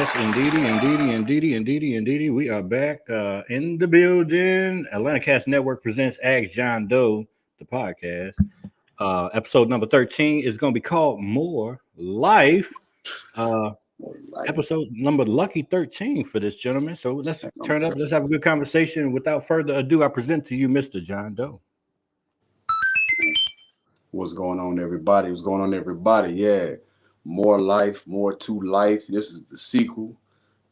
Yes, indeedy. We are back in the building. Atlanta Cast Network presents Ask Jon Doe, the podcast. Episode number 13 is going to be called More Life. Uh, Episode number lucky 13 for this gentleman. So let's turn up. Let's have a good conversation. Without further ado, I present to you Mr. Jon Doe. What's going on, everybody? Yeah, more life, more to life. This is the sequel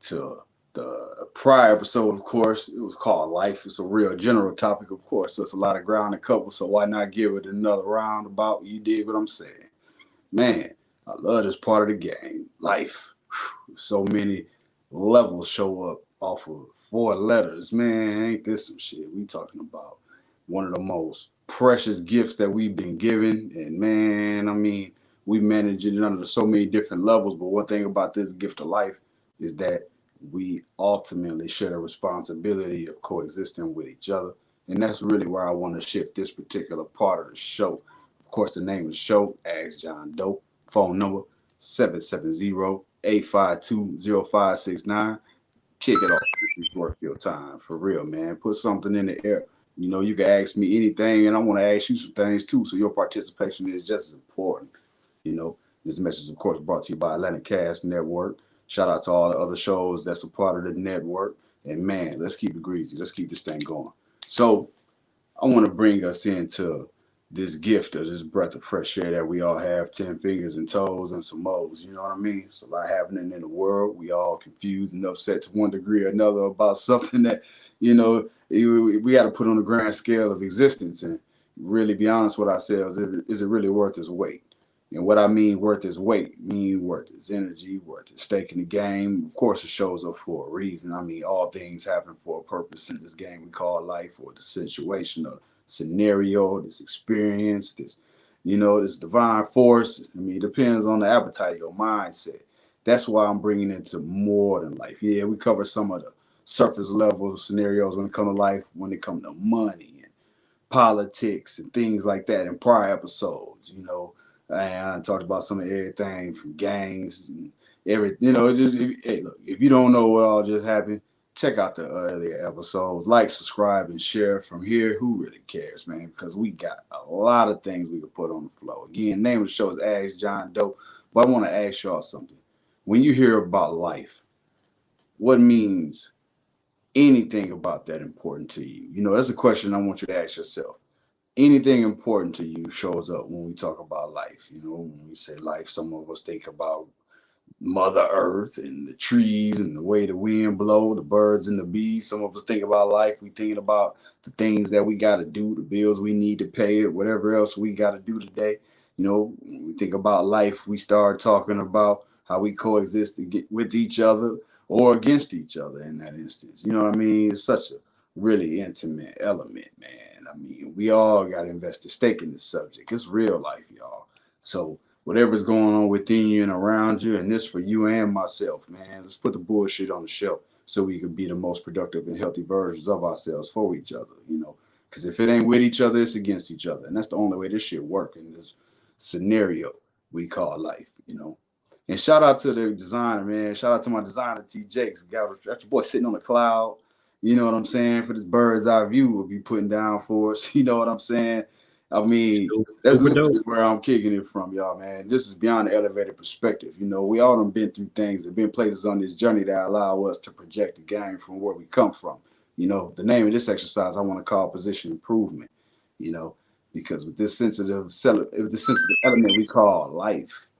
to the prior episode, of course. It was called Life. It's a real general topic, of course. So it's a lot of ground to cover. So why not give it another roundabout? You dig what I'm saying? Man, I love this part of the game. Life. So many levels show up off of 4 letters. Man, ain't this some shit? We talking about one of the most precious gifts that we've been given. And man, I mean, we manage it under so many different levels. But one thing about this gift of life is that we ultimately share the responsibility of coexisting with each other. And that's really where I want to shift this particular part of the show. Of course, the name of the show, Ask Jon Doe. Phone number 770-852-0569. Kick it off. This is worth your time. For real, man. Put something in the air. You know, you can ask me anything, and I want to ask you some things too. So your participation is just as important. You know, this message is, of course, brought to you by Atlanta Cast Network. Shout out to all the other shows that's a part of the network. And man, let's keep it greasy. Let's keep this thing going. So I want to bring us into this gift of this breath of fresh air that we all have, 10 fingers and toes and some moles. You know what I mean? It's a lot happening in the world. We all confused and upset to one degree or another about something that, you know, we got to put on the grand scale of existence and really be honest with ourselves. Is it really worth its weight? And what I mean worth its weight, mean worth its energy, worth its stake in the game. Of course, it shows up for a reason. I mean, all things happen for a purpose in this game we call life, or the situation or scenario, this experience, this, you know, this divine force. I mean, it depends on the appetite of your mindset. That's why I'm bringing it to more than life. Yeah, we cover some of the surface level scenarios when it comes to life, when it comes to money and politics and things like that in prior episodes, you know. And I talked about some of everything from gangs and everything, you know. Hey, look, if you don't know what all just happened, check out the earlier episodes. Like, subscribe, and share. From here, who really cares, man? Because we got a lot of things we could put on the floor. Again, name of the show is Ask Jon Doe. But I want to ask y'all something. When you hear about life, what means anything about that important to you? You know, that's a question I want you to ask yourself. Anything important to you shows up when we talk about life. You know, when we say life, some of us think about Mother Earth and the trees and the way the wind blow, the birds and the bees. Some of us think about life. We thinking about the things that we got to do, the bills we need to pay, or whatever else we got to do today. You know, when we think about life, we start talking about how we coexist to get with each other or against each other in that instance. You know what I mean? It's such a really intimate element, man. I mean, we all got to invest a stake in this subject. It's real life, y'all. So whatever's going on within you and around you, and this for you and myself, man, let's put the bullshit on the shelf so we can be the most productive and healthy versions of ourselves for each other, you know. Because if it ain't with each other, it's against each other. And that's the only way this shit work in this scenario we call life, you know. And shout out to the designer, man. Shout out to my designer, T. Jakes. That's your boy sitting on the cloud. You know what I'm saying? For this bird's eye view we'll be putting down for us. You know what I'm saying? I mean, that's where I'm kicking it from, y'all, man. This is beyond the elevated perspective. You know, we all done been through things and been places on this journey that allow us to project the game from where we come from. You know, the name of this exercise I want to call position improvement, you know, because with this sensitive element we call life,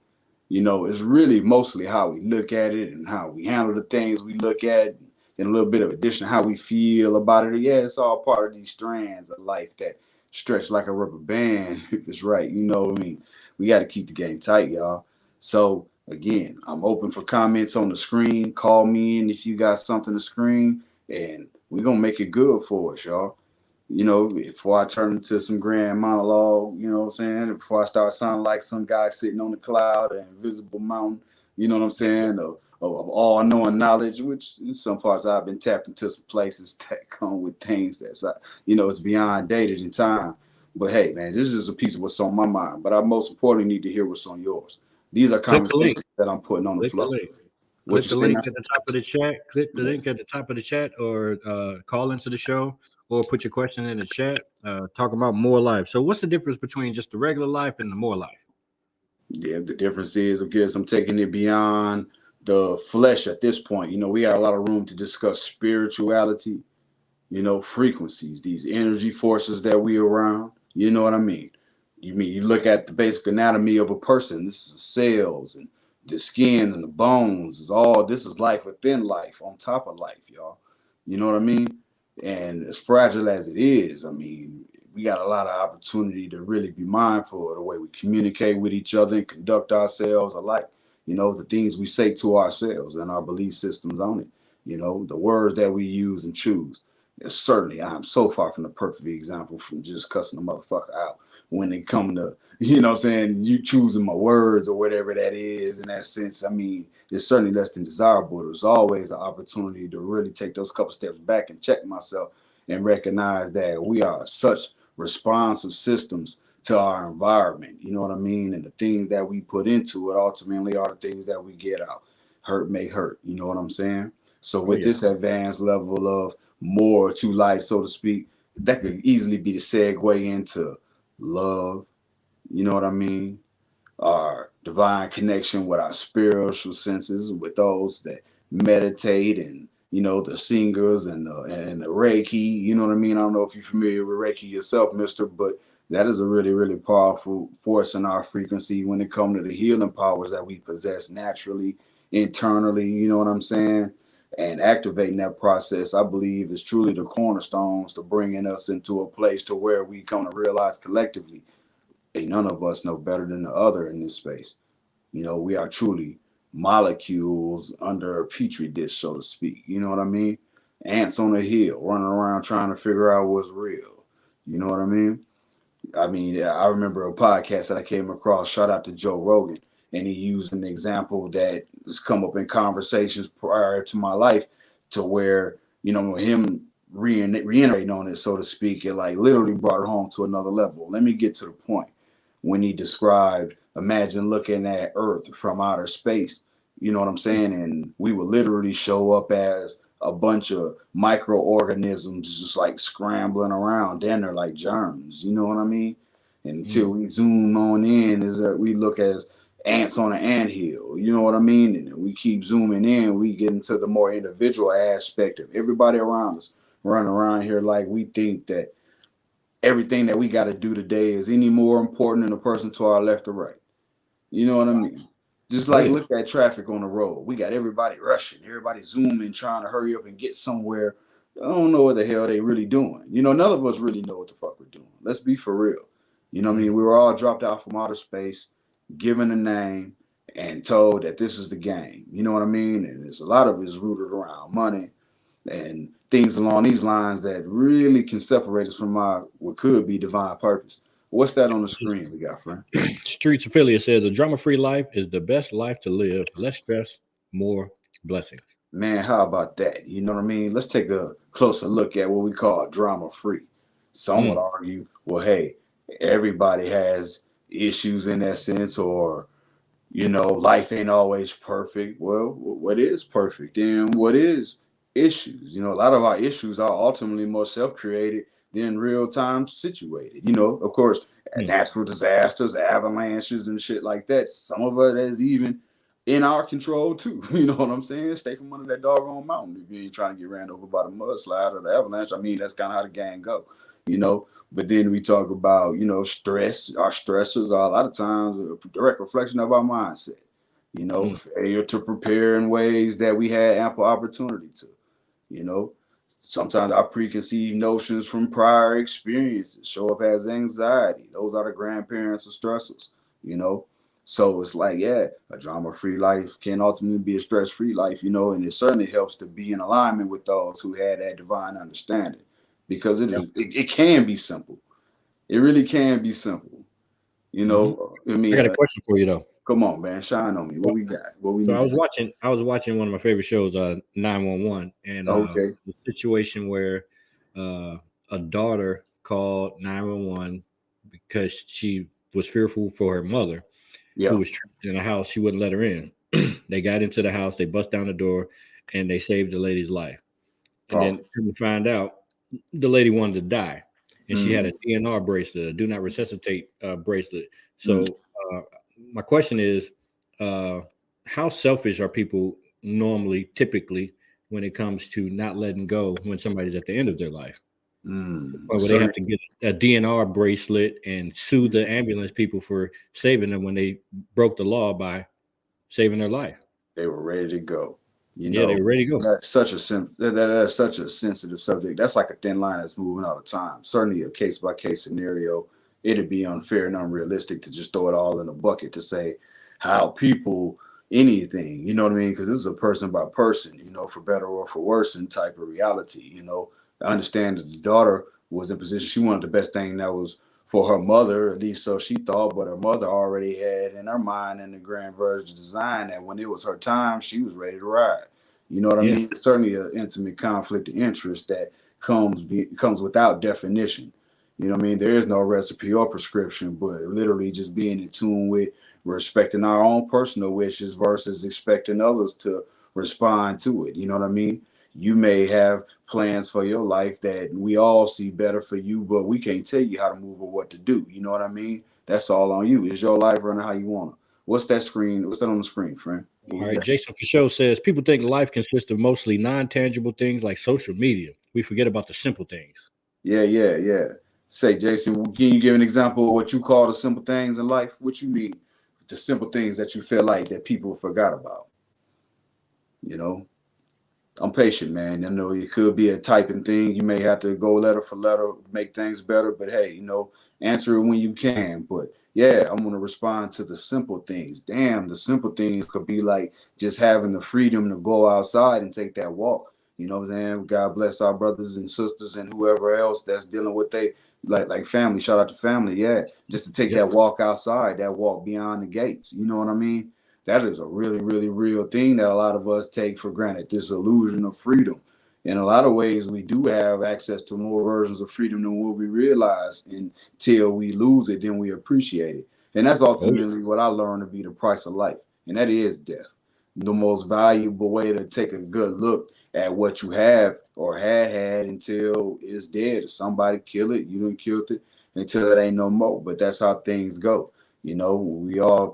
you know, it's really mostly how we look at it and how we handle the things we look at, and a little bit of addition how we feel about it. Yeah, it's all part of these strands of life that stretch like a rubber band, if it's right. You know what I mean? We got to keep the game tight, y'all. So again, I'm open for comments on the screen. Call me in if you got something to scream, and we're gonna make it good for us, y'all. You know, before I turn into some grand monologue, you know what I'm saying? Before I start sounding like some guy sitting on the cloud, an invisible mountain, you know what I'm saying? Of all-knowing knowledge, which in some parts I've been tapped into some places that come with things that's, you know, it's beyond dated in time. But hey, man, this is just a piece of what's on my mind. But I most importantly need to hear what's on yours. These are conversations that I'm putting on the floor. Click the link at the top of the chat. Click the link at the top of the chat, or call into the show, or put your question in the chat. Talk about more life. So, what's the difference between just the regular life and the more life? Yeah, the difference is, of course, I'm taking it beyond the flesh at this point. We got a lot of room to discuss spirituality, frequencies, these energy forces that we around. You know what I mean? You look at the basic anatomy of a person. This is cells and the skin and the bones. This is life within life, on top of life, y'all. You know what I mean? And as fragile as it is, we got a lot of opportunity to really be mindful of the way we communicate with each other and conduct ourselves alike. The things we say to ourselves and our belief systems on it. The words that we use and choose. Certainly, I'm so far from the perfect example from just cussing a motherfucker out when it come to, you choosing my words or whatever that is. In that sense, it's certainly less than desirable. There's always an opportunity to really take those couple steps back and check myself and recognize that we are such responsive systems to our environment. You know what I mean? And the things that we put into it ultimately are the things that we get out. Hurt may hurt. You know what I'm saying? So with this advanced level of more to life, so to speak, that could easily be the segue into love. You know what I mean? Our divine connection with our spiritual senses, with those that meditate, and the singers and the Reiki. You know what I mean? I don't know if you're familiar with Reiki yourself, mister, but that is a really, really powerful force in our frequency when it comes to the healing powers that we possess naturally, internally. You know what I'm saying? And activating that process, I believe, is truly the cornerstones to bringing us into a place to where we come to realize collectively, hey, none of us know better than the other in this space. We are truly molecules under a petri dish, so to speak. You know what I mean? Ants on a hill running around trying to figure out what's real. You know what I mean? I remember a podcast that I came across, shout out to Joe Rogan, and he used an example that has come up in conversations prior to my life, to where, him reiterating on it, so to speak, it like literally brought it home to another level. Let me get to the point. When he described, imagine looking at Earth from outer space, you know what I'm saying? And we would literally show up as a bunch of microorganisms just like scrambling around, then they're like germs, you know what I mean? And until we zoom on in, is that we look as ants on an anthill, you know what I mean? And we keep zooming in, we get into the more individual aspect of everybody around us running around here like we think that everything that we got to do today is any more important than the person to our left or right. You know what I mean? Just like look at traffic on the road. We got everybody rushing, everybody zooming, trying to hurry up and get somewhere. I don't know what the hell they really doing. None of us really know what the fuck we're doing. Let's be for real. You know what I mean? We were all dropped out from outer space, given a name, and told that this is the game. You know what I mean? And a lot of it is rooted around money and things along these lines that really can separate us from what could be divine purpose. What's that on the screen we got, friend? Streets Affiliate says a drama-free life is the best life to live. Less stress, more blessings. Man, how about that? You know what I mean? Let's take a closer look at what we call drama-free. Some would argue, well, hey, everybody has issues in that sense, or, life ain't always perfect. Well, what is perfect? And what is issues? A lot of our issues are ultimately more self-created than real-time situated. Of course, natural disasters, avalanches, and shit like that. Some of it is even in our control too. You know what I'm saying? Stay from under that doggone mountain if you ain't trying to get ran over by the mudslide or the avalanche. That's kind of how the gang go. But then we talk about, stress. Our stressors are a lot of times a direct reflection of our mindset. Failure to prepare in ways that we had ample opportunity to. Sometimes our preconceived notions from prior experiences show up as anxiety. Those are the grandparents of stressors. So it's like, a drama-free life can ultimately be a stress-free life, and it certainly helps to be in alignment with those who had that divine understanding, because it can be simple. It really can be simple. I got a question for you though. Come on, man, shine on me. What we got? I was watching one of my favorite shows, 911, and the situation where a daughter called 911 because she was fearful for her mother, who was trapped in a house. She wouldn't let her in, They got into the house, they bust down the door, and they saved the lady's life. And then Powerful. to find out, the lady wanted to die, and she had a Mm, DNR bracelet, a do not resuscitate bracelet. mm. So my question is, uh, how selfish are people normally, typically, when it comes to not letting go when somebody's at the end of their life? Or would they have Certain to get a DNR bracelet and sue the ambulance people for saving them when they broke the law by saving their life? they were ready to go. You Yeah, know, they were ready to go. that's such a sensitive subject. That's like a thin line that's moving all the time. Certainly a case by case scenario. It'd be unfair and unrealistic to just throw it all in a bucket to say how people anything, you know what I mean? Because this is a person by person, you know, for better or for worse, and type of reality. You know, I understand that the daughter was in position. She wanted the best thing that was for her mother, at least so she thought, but her mother already had in her mind in the grand version design that when it was her time, she was ready to ride. You know what I Yeah. mean? Certainly an intimate conflict of interest that comes without definition. You know what I mean? There is no recipe or prescription, but literally just being in tune with respecting our own personal wishes versus expecting others to respond to it. You know what I mean? You may have plans for your life that we all see better for you, but we can't tell you how to move or what to do. You know what I mean? That's all on you. It's your life running how you want to. What's that screen? What's that on the screen, friend? What All we right. got? Jason Fichot says people think life consists of mostly non-tangible things like social media. We forget about the simple things. Yeah. Say, Jason, can you give an example of what you call the simple things in life? What you mean? The simple things that you feel like that people forgot about. You know, I'm patient, man. I know it could be a typing thing. You may have to go letter for letter, make things better. But hey, you know, answer it when you can. But yeah, I'm gonna respond to the simple things. Damn, the simple things could be like just having the freedom to go outside and take that walk. You know what I'm saying? God bless our brothers and sisters and whoever else that's dealing with they like family. Shout out to family. Yeah, just to take Yep. that walk outside, that walk beyond the gates. You know what I mean? That is a really, really real thing that a lot of us take for granted. This illusion of freedom. In a lot of ways, we do have access to more versions of freedom than what we realize. Until we lose it, then we appreciate it. And that's Oh yeah. ultimately what I learned to be the price of life. And that is death. The most valuable way to take a good look at what you have or had until it's dead. Somebody kill it, you done killed it until it ain't no more. But that's how things go. You know, we all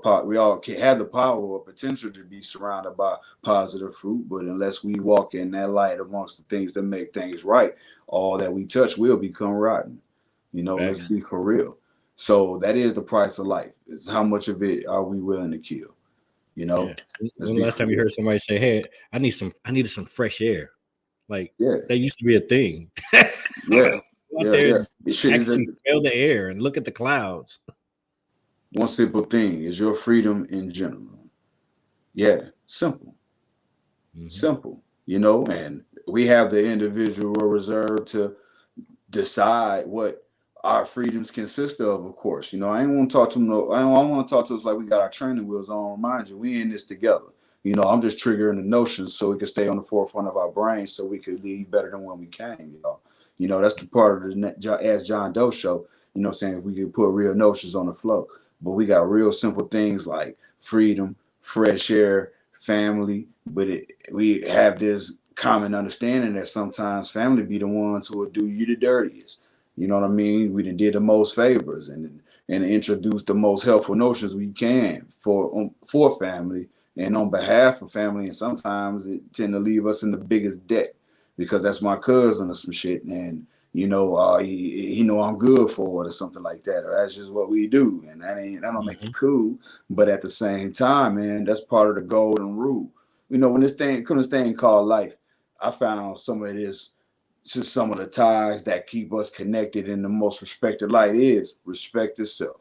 can have the power or potential to be surrounded by positive fruit, but unless we walk in that light amongst the things that make things right, all that we touch will become rotten. You know, let's Facts. be for real. So that is the price of life. Is how much of it are we willing to kill? You Yeah. know, let's When the be last for time you real. heard somebody say, "Hey, I needed some fresh air," like Yeah, that used to be a thing. yeah, Go out there yeah. and It shit is actually smell the air and look at the clouds. one simple thing is your freedom in general. Yeah, simple. Hmm. Simple, you know, and we have the individual reserve to decide what our freedoms consist of course. You know, I ain't want to talk to them. No, I don't want to talk to us like we got our training wheels on. Remind you, we in this together. You know, I'm just triggering the notions so we can stay on the forefront of our brains so we could lead better than when we came, y'all. You know, that's the part of the As Jon Doe show. You know what I'm saying? We can put real notions on the flow. But we got real simple things like freedom, fresh air, family. But we have this common understanding that sometimes family be the ones who will do you the dirtiest. You know what I mean? We done did the most favors and introduced the most helpful notions we can for family and on behalf of family. And sometimes it tend to leave us in the biggest debt because that's my cousin or some shit. And you know, he know I'm good for it or something like that, or that's just what we do, and that don't make it Hmm. cool. But at the same time, man, that's part of the golden rule. You know, when this thing called life, I found some of this to some of the ties that keep us connected in the most respected light is respect itself.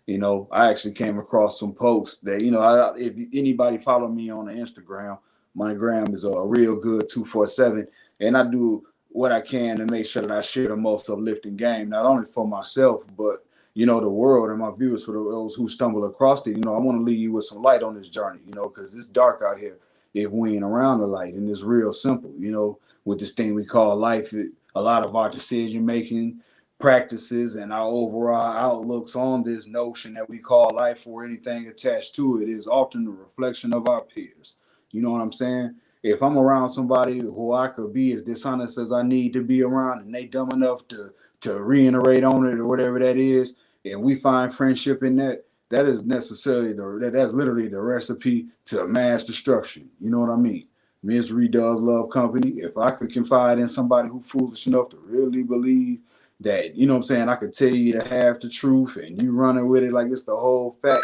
You know, I actually came across some posts that, you know, if anybody follow me on the Instagram, my gram is a real good 247. And I do what I can to make sure that I share the most uplifting game, not only for myself, but, you know, the world and my viewers, for those who stumble across it. You know, I want to leave you with some light on this journey, you know, because it's dark out here if we ain't around the light. And it's real simple, you know, with this thing we call life. A lot of our decision making practices and our overall outlooks on this notion that we call life or anything attached to it is often a reflection of our peers. You know what I'm saying? If I'm around somebody who I could be as dishonest as I need to be around, and they dumb enough to reiterate on it or whatever that is, and we find friendship in that, that is necessarily that's literally the recipe to mass destruction. You know what I mean? Misery does love company. If I could confide in somebody who's foolish enough to really believe that, you know what I'm saying, I could tell you the half the truth and you running with it like it's the whole fact,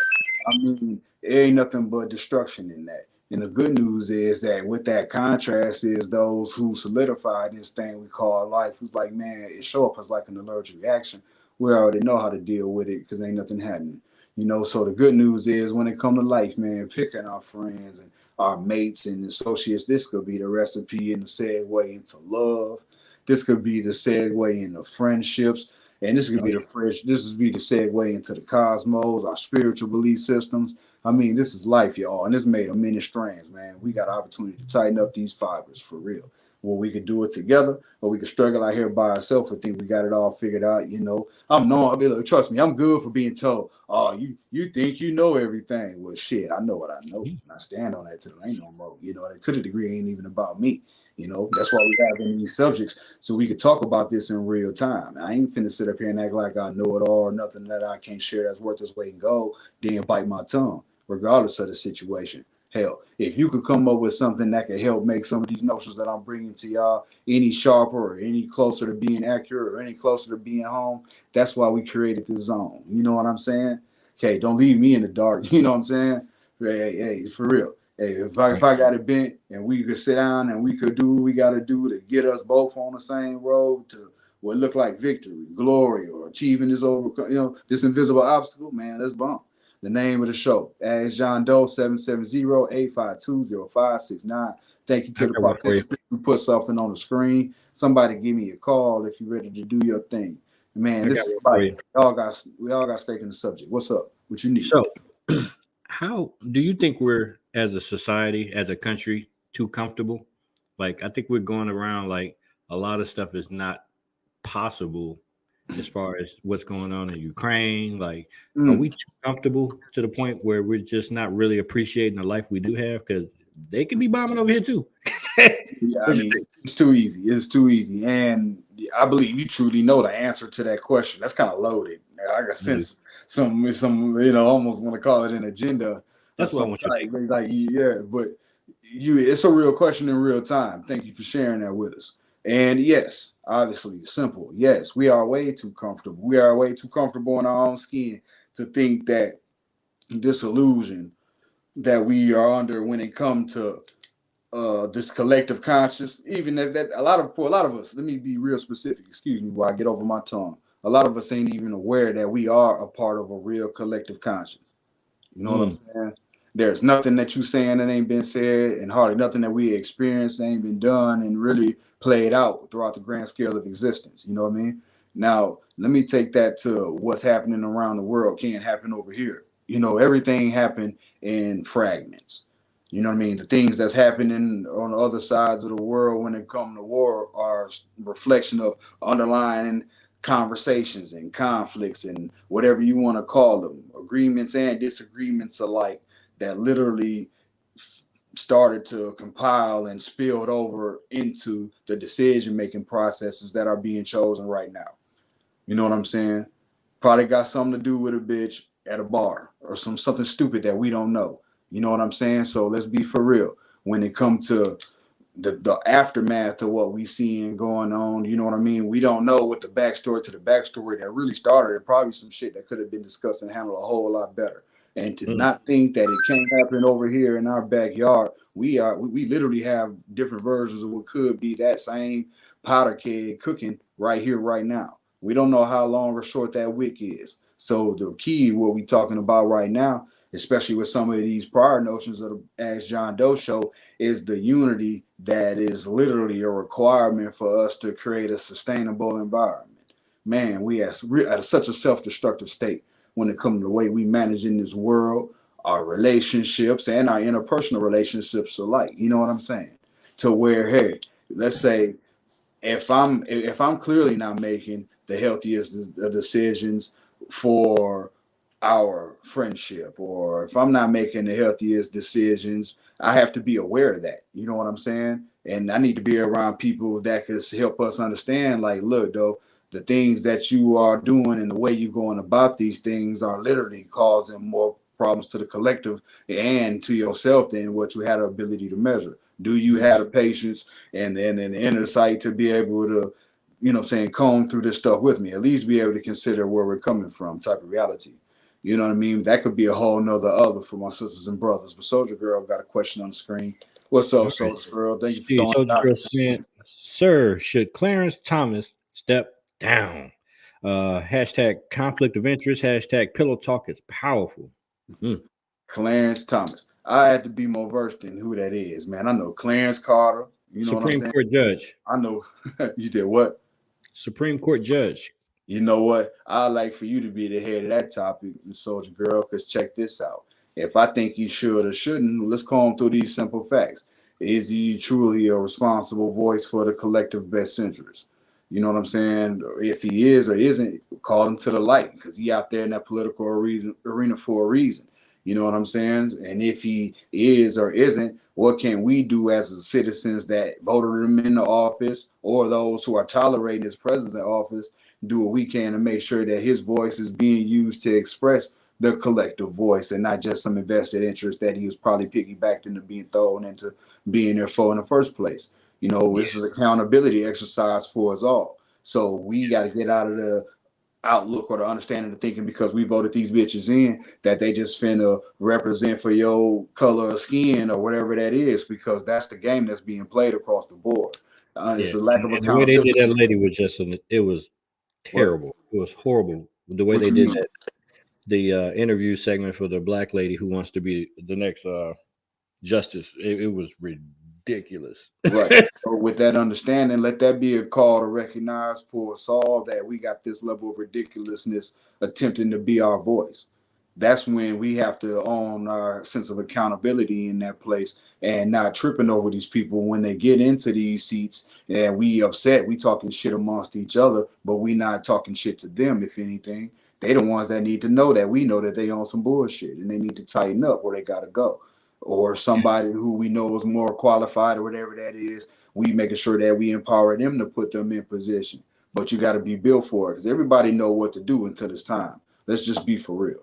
I mean, there ain't nothing but destruction in that. And the good news is that with that contrast is those who solidify this thing we call life. It's like, man, it show up as like an allergic reaction. We already know how to deal with it because ain't nothing happening. You know, so the good news is when it comes to life, man, picking our friends and our mates and associates, this could be the recipe and the segue into love. This could be the segue into friendships. And this could be the segue into the cosmos, our spiritual belief systems. I mean, this is life, y'all, and it's made of many strands, man. We got an opportunity to tighten up these fibers for real. Well, we could do it together, or we could struggle out here by ourselves and think we got it all figured out. You know, trust me, I'm good for being told, oh, you think you know everything. Well, shit, I know what I know, and I stand on that till there ain't no more. You know, to the degree ain't even about me. You know, that's why we have these subjects, so we could talk about this in real time. I ain't finna sit up here and act like I know it all or nothing that I can't share that's worth its weight in gold, then bite my tongue, regardless of the situation. Hell, if you could come up with something that could help make some of these notions that I'm bringing to y'all any sharper or any closer to being accurate or any closer to being home, that's why we created this zone. You know what I'm saying? Okay, don't leave me in the dark. You know what I'm saying? Hey, for real. Hey, if I got it bent and we could sit down and we could do what we got to do to get us both on the same road to what look like victory, glory, or achieving this invisible obstacle, man, let's bump. The name of the show, Ask Jon Doe, 770-852-0569. Thank you to the participants who put something on the screen. Somebody give me a call if you're ready to do your thing. Man, this is like we all got stake in the subject. What's up? What you need? So, how do you think we're, as a society, as a country, too comfortable? Like, I think we're going around like a lot of stuff is not possible as far as what's going on in Ukraine. Like, are we too comfortable to the point where we're just not really appreciating the life we do have? Because they could be bombing over here too. Yeah, I mean, it's too easy. It's too easy. And I believe you truly know the answer to that question. That's kind of loaded. I got sense some, almost want to call it an agenda. That's what I want you to like, yeah, but it's a real question in real time. Thank you for sharing that with us. And yes, obviously, simple. Yes, we are way too comfortable. We are way too comfortable in our own skin to think that this illusion that we are under when it comes to this collective conscious, even that for a lot of us, let me be real specific, excuse me while I get over my tongue. A lot of us ain't even aware that we are a part of a real collective conscious. You know what I'm saying? There's nothing that you saying that ain't been said, and hardly nothing that we experienced ain't been done and really played out throughout the grand scale of existence. You know what I mean? Now, let me take that to what's happening around the world can't happen over here. You know, everything happened in fragments. You know what I mean? The things that's happening on the other sides of the world when it comes to war are a reflection of underlying conversations and conflicts and whatever you want to call them, agreements and disagreements alike, that literally started to compile and spilled over into the decision-making processes that are being chosen right now. You know what I'm saying? Probably got something to do with a bitch at a bar or something stupid that we don't know. You know what I'm saying? So let's be for real. When it comes to the aftermath of what we seeing going on, you know what I mean? We don't know what the backstory that really started. Probably some shit that could have been discussed and handled a whole lot better. And to not think that it can't happen over here in our backyard, we literally have different versions of what could be that same powder keg cooking right here, right now. We don't know how long or short that wick is. So the key, what we talking about right now, especially with some of these prior notions of the Ask Jon Doe show, is the unity that is literally a requirement for us to create a sustainable environment. Man, we are at such a self-destructive state when it comes to the way we manage in this world, our relationships and our interpersonal relationships alike. You know what I'm saying? To where, hey, let's say, if I'm clearly not making the healthiest decisions for our friendship, or if I'm not making the healthiest decisions, I have to be aware of that. You know what I'm saying? And I need to be around people that can help us understand, like, look, though, the things that you are doing and the way you're going about these things are literally causing more problems to the collective and to yourself than what you had the ability to measure. Do you have the patience and the inner sight to be able to, comb through this stuff with me? At least be able to consider where we're coming from, type of reality. You know what I mean? That could be a whole nother other for my sisters and brothers. But Soldier Girl got a question on the screen. What's up, Soldier Girl? Thank you for throwing Soldier it out. Girl said, "Sir, should Clarence Thomas step down?" Hashtag conflict of interest. Hashtag pillow talk is powerful. Clarence Thomas. I had to be more versed in who that is, man. I know Clarence Carter. You know Supreme what I'm saying? Court judge. I know. You did what? Supreme Court judge. You know what? I'd like for you to be the head of that topic, Soldier Girl, because check this out. If I think he should or shouldn't, let's comb through these simple facts. Is he truly a responsible voice for the collective best interest? You know what I'm saying? If he is or isn't, call him to the light, because he out there in that political arena for a reason. You know what I'm saying? And if he is or isn't, what can we do as the citizens that voted him into office, or those who are tolerating his presence in office, do what we can to make sure that his voice is being used to express the collective voice and not just some invested interest that he was probably piggybacked into being thrown into being there for in the first place. This is accountability exercise for us all. So we got to get out of the outlook or the understanding of thinking because we voted these bitches in that they just finna represent for your color of skin or whatever that is, because that's the game that's being played across the board. It's a lack of And the way they accountability. did that lady was just it was terrible. It was horrible the way they did that. The interview segment for the black lady who wants to be the next justice. It was ridiculous. Right. So with that understanding, let that be a call to recognize for us all that we got this level of ridiculousness attempting to be our voice. That's when we have to own our sense of accountability in that place and not tripping over these people when they get into these seats and we upset, we talking shit amongst each other, but we not talking shit to them. If anything, they the ones that need to know that we know that they own some bullshit and they need to tighten up where they got to go. Or somebody who we know is more qualified or whatever that is, we making sure that we empower them to put them in position. But you got to be built for it, because everybody know what to do until it's time. Let's just be for real.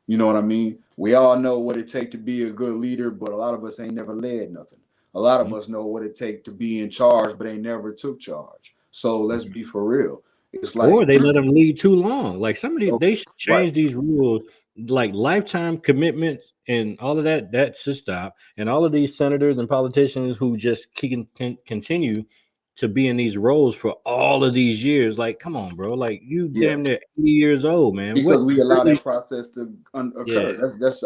You know what I mean? We all know what it takes to be a good leader, but a lot of us ain't never led nothing. A lot of us know what it takes to be in charge, but they never took charge. So let's be for real. It's like, or they let them lead too long. Like somebody, they should change right. these rules, like lifetime commitments and all of that. That should stop. And all of these senators and politicians who just continue to be in these roles for all of these years. Like, come on, bro. Like you damn near 80 years old, man. Because we allow that process to occur. That's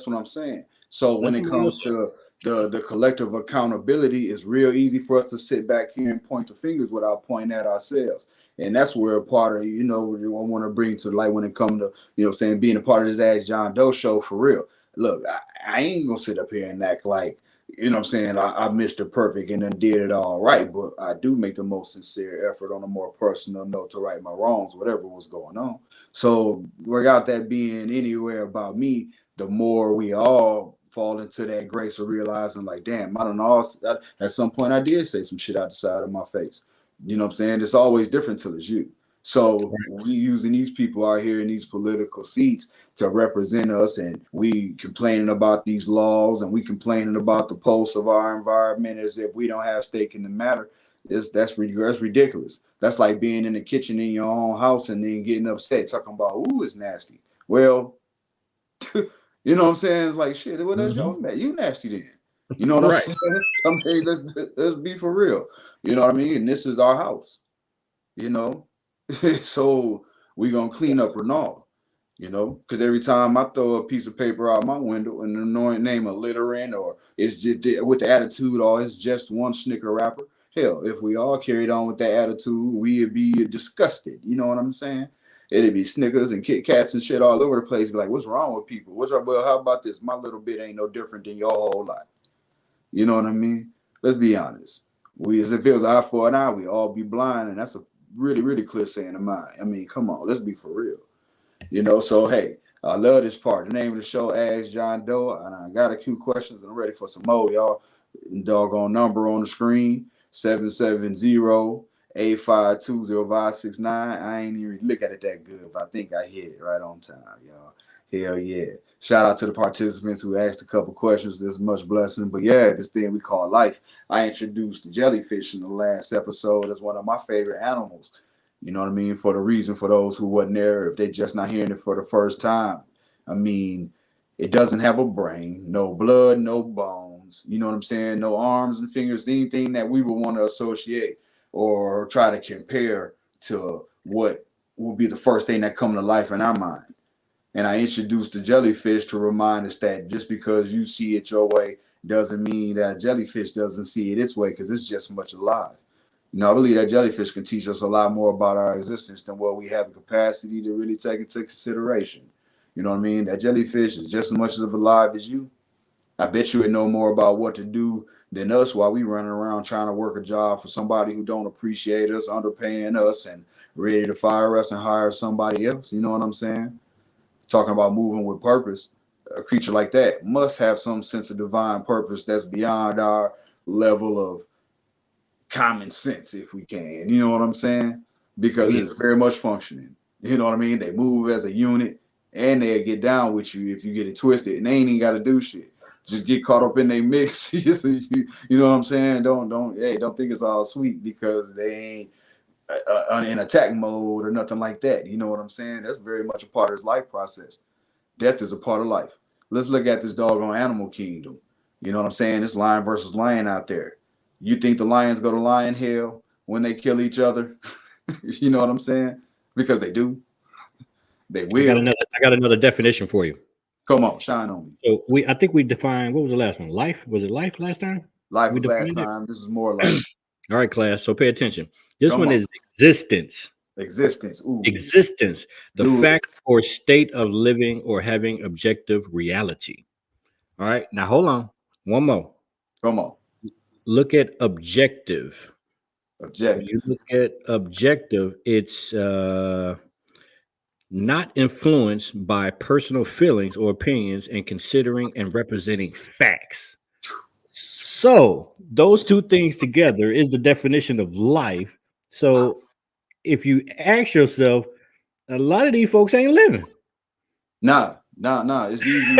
what I'm saying. So when it comes to the collective accountability, it's real easy for us to sit back here and point the fingers without pointing at ourselves. And that's where a part of, I want to bring to light when it comes to, being a part of this Ask Jon Doe show for real. Look, I ain't gonna sit up here and act like, I Mr. Perfect and then did it all right, but I do make the most sincere effort on a more personal note to right my wrongs, whatever was going on. So without that being anywhere about me, the more we all fall into that grace of realizing, like, damn, I don't know. At some point, I did say some shit out the side of my face. You know what I'm saying? It's always different till it's you. So we using these people out here in these political seats to represent us, and we complaining about these laws, and we complaining about the pulse of our environment as if we don't have stake in the matter. That's ridiculous. That's like being in the kitchen in your own house and then getting upset talking about, ooh, it's nasty. Well, you know what I'm saying? It's like, shit, well, that's you nasty then. You know what I'm saying? I mean, let's be for real. You know what I mean? And this is our house. So we're gonna clean up Renal, because every time I throw a piece of paper out my window and the annoying name of littering, or it's just with the attitude, or it's just one snicker wrapper. Hell, if we all carried on with that attitude, we'd be disgusted. You know what I'm saying? It'd be Snickers and Kit Kats and shit all over the place. Be like, what's wrong with people? Well, how about this? My little bit ain't no different than your whole lot. You know what I mean? Let's be honest. As if it was eye for an eye, we all be blind, and that's a really, really clear saying of mine. I mean, come on, let's be for real. So hey, I love this part. The name of the show, Ask Jon Doe, and I got a few questions, and I'm ready for some more, y'all. Doggone number on the screen, 770-852-0569. I ain't even look at it that good, but I think I hit it right on time, y'all. Hell yeah. Shout out to the participants who asked a couple questions. There's much blessing. But yeah, this thing we call life. I introduced the jellyfish in the last episode as one of my favorite animals. You know what I mean? For the reason, for those who wasn't there, if they just not hearing it for the first time. I mean, it doesn't have a brain, no blood, no bones. You know what I'm saying? No arms and fingers, anything that we would want to associate or try to compare to what will be the first thing that come to life in our mind. And I introduced the jellyfish to remind us that just because you see it your way doesn't mean that a jellyfish doesn't see it its way, because it's just much alive. I believe that jellyfish can teach us a lot more about our existence than what we have the capacity to really take into consideration. You know what I mean? That jellyfish is just as much of alive as you. I bet you would know more about what to do than us while we running around trying to work a job for somebody who don't appreciate us, underpaying us, and ready to fire us and hire somebody else. You know what I'm saying? Talking about moving with purpose. A creature like that must have some sense of divine purpose that's beyond our level of common sense, if we can. You know what I'm saying? Because it's very much functioning. You know what I mean? They move as a unit, and they get down with you if you get it twisted, and they ain't even got to do shit. Just get caught up in their mix. You know what I'm saying? Don't think it's all sweet because they ain't in attack mode or nothing like that. You know what I'm saying? That's very much a part of his life process. Death is a part of life. Let's look at this doggone animal kingdom. You know what I'm saying? This lion versus lion out there. You think the lions go to lion hell when they kill each other? You know what I'm saying? Because they do. They will. I got another definition for you. Come on, shine on me. So I think we defined, what was the last one? Life? Was it life last time? Life was last time. This is more life. All right, class. So pay attention. This one is existence. Existence. Ooh. Existence. The fact or state of living or having objective reality. All right. Now hold on. One more. Come on. Look at objective. Objective. When you look at objective, it's not influenced by personal feelings or opinions and considering and representing facts. So those two things together is the definition of life. So if you ask yourself, a lot of these folks ain't living. Nah. It's easy.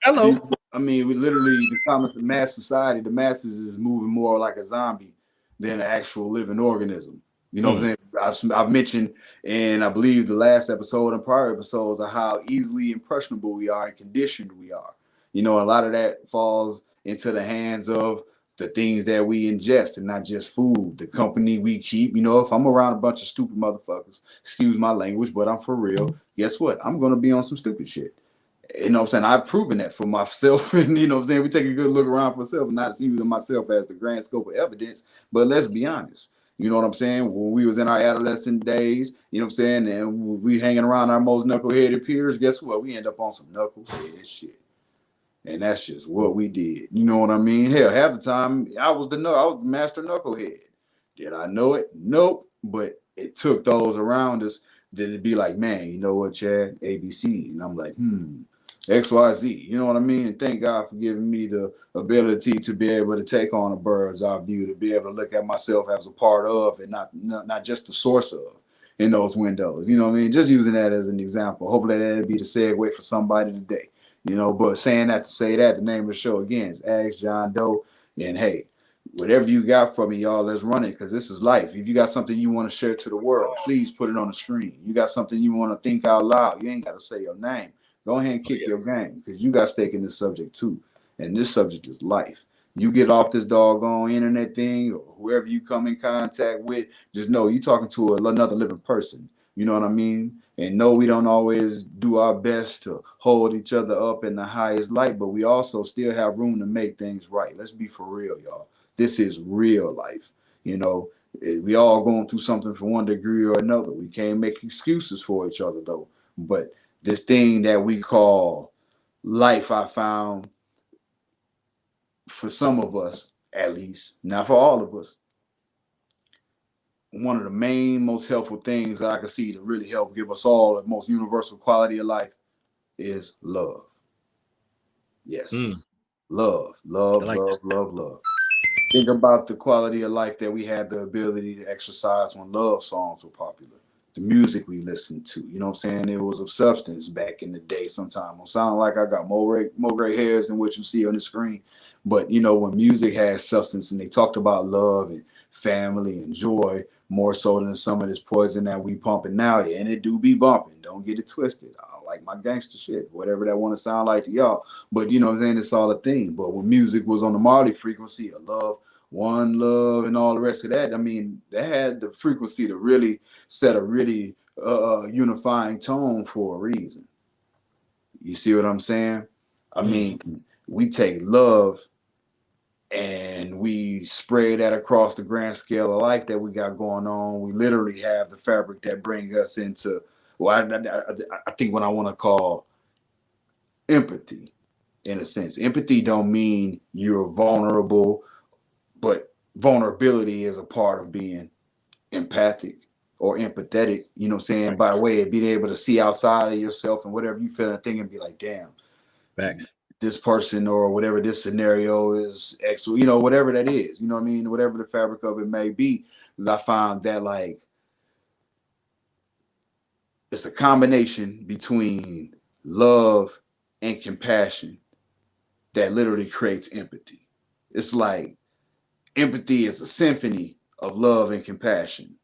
Hello. I mean, we literally, the common mass society, the masses is moving more like a zombie than an actual living organism. You know what I'm saying? I've mentioned, and I believe the last episode and prior episodes, of how easily impressionable we are and conditioned we are. A lot of that falls into the hands of the things that we ingest and not just food, the company we keep. If I'm around a bunch of stupid motherfuckers, excuse my language, but I'm for real, guess what? I'm going to be on some stupid shit. You know what I'm saying? I've proven that for myself. And you know what I'm saying? We take a good look around for ourselves, not using myself as the grand scope of evidence, but let's be honest. You know what I'm saying? When we was in our adolescent days, you know what I'm saying? And we hanging around our most knuckleheaded peers, guess what? We end up on some knucklehead shit. And that's just what we did. You know what I mean? Hell, half the time I was the master knucklehead. Did I know it? Nope. But it took those around us to be like, man, you know what, Chad? ABC. And I'm like, XYZ. You know what I mean? And thank God for giving me the ability to be able to take on a bird's eye view, to be able to look at myself as a part of and not just the source of in those windows. You know what I mean? Just using that as an example. Hopefully that'll be the segue for somebody today. But saying that to say that, the name of the show again is Ask Jon Doe. And hey, whatever you got for me, y'all, let's run it, because this is life. If you got something you want to share to the world, please put it on the screen. You got something you want to think out loud, you ain't got to say your name. Go ahead and kick your game, because you got stake in this subject too. And this subject is life. You get off this doggone internet thing or whoever you come in contact with, just know you're talking to another living person. You know what I mean? And no, we don't always do our best to hold each other up in the highest light, but we also still have room to make things right. Let's be for real, y'all. This is real life. We all going through something from one degree or another. We can't make excuses for each other, though. But this thing that we call life, I found, for some of us, at least, not for all of us, one of the main, most helpful things that I can see to really help give us all the most universal quality of life is love. Yes. Love, love, like love, love, love. Think about the quality of life that we had the ability to exercise when love songs were popular. The music we listened to, you know what I'm saying? It was of substance back in the day sometimes. It sound like I got more gray hairs than what you see on the screen. But, you know, when music has substance and they talked about love and family and joy more so than some of this poison that we pumping now. And it do be bumping. Don't get it twisted. I like my gangster shit, whatever that want to sound like to y'all. But, you know what I'm saying? It's all a thing. But when music was on the Marley frequency of love, one love and all the rest of that, I mean, that had the frequency to really set a really unifying tone for a reason. You see what I'm saying? I mean, we take love and we spread that across the grand scale of life that we got going on. We literally have the fabric that bring us into, well, I think what I want to call empathy, in a sense. Empathy don't mean you're vulnerable, but vulnerability is a part of being empathic or empathetic, you know what I'm saying, by way of being able to see outside of yourself and whatever you feel and think and be like, damn, facts. This person or whatever this scenario is, X, you know, whatever that is, you know what I mean, whatever the fabric of it may be. I found that like it's a combination between love and compassion that literally creates empathy. It's like empathy is a symphony of love and compassion.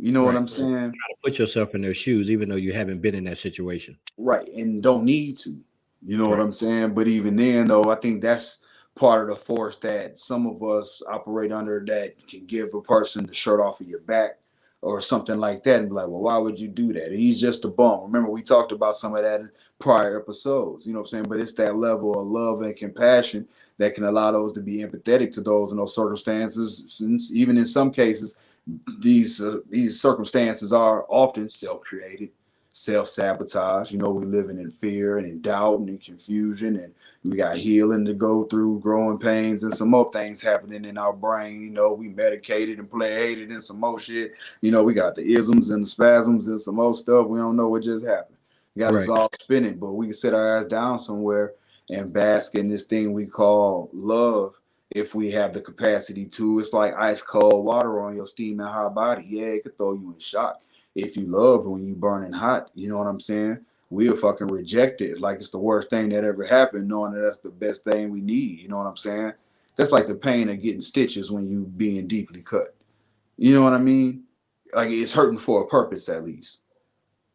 You know what I'm saying? Try to put yourself in their shoes, even though you haven't been in that situation. Right. And don't need to. You know what Right. I'm saying? But even then, though, I think that's part of the force that some of us operate under that can give a person the shirt off of your back or something like that and be like, well, why would you do that? He's just a bum. Remember, we talked about some of that in prior episodes, you know what I'm saying? But it's that level of love and compassion that can allow those to be empathetic to those in those circumstances. Since even in some cases, these circumstances are often self-created, self-sabotage. You know, we living in fear and in doubt and in confusion, and we got healing to go through, growing pains, and some more things happening in our brain. You know, we medicated and hated and some more shit. You know, we got the isms and the spasms and some more stuff. We don't know what just happened. Got us all spinning, but we can sit our ass down somewhere and bask in this thing we call love if we have the capacity to. It's like ice cold water on your steaming hot body. Yeah, it could throw you in shock. If you love when you burning hot, you know what I'm saying? We'll fucking reject it like it's the worst thing that ever happened, knowing that that's the best thing we need. You know what I'm saying? That's like the pain of getting stitches when you being deeply cut. You know what I mean? Like it's hurting for a purpose at least.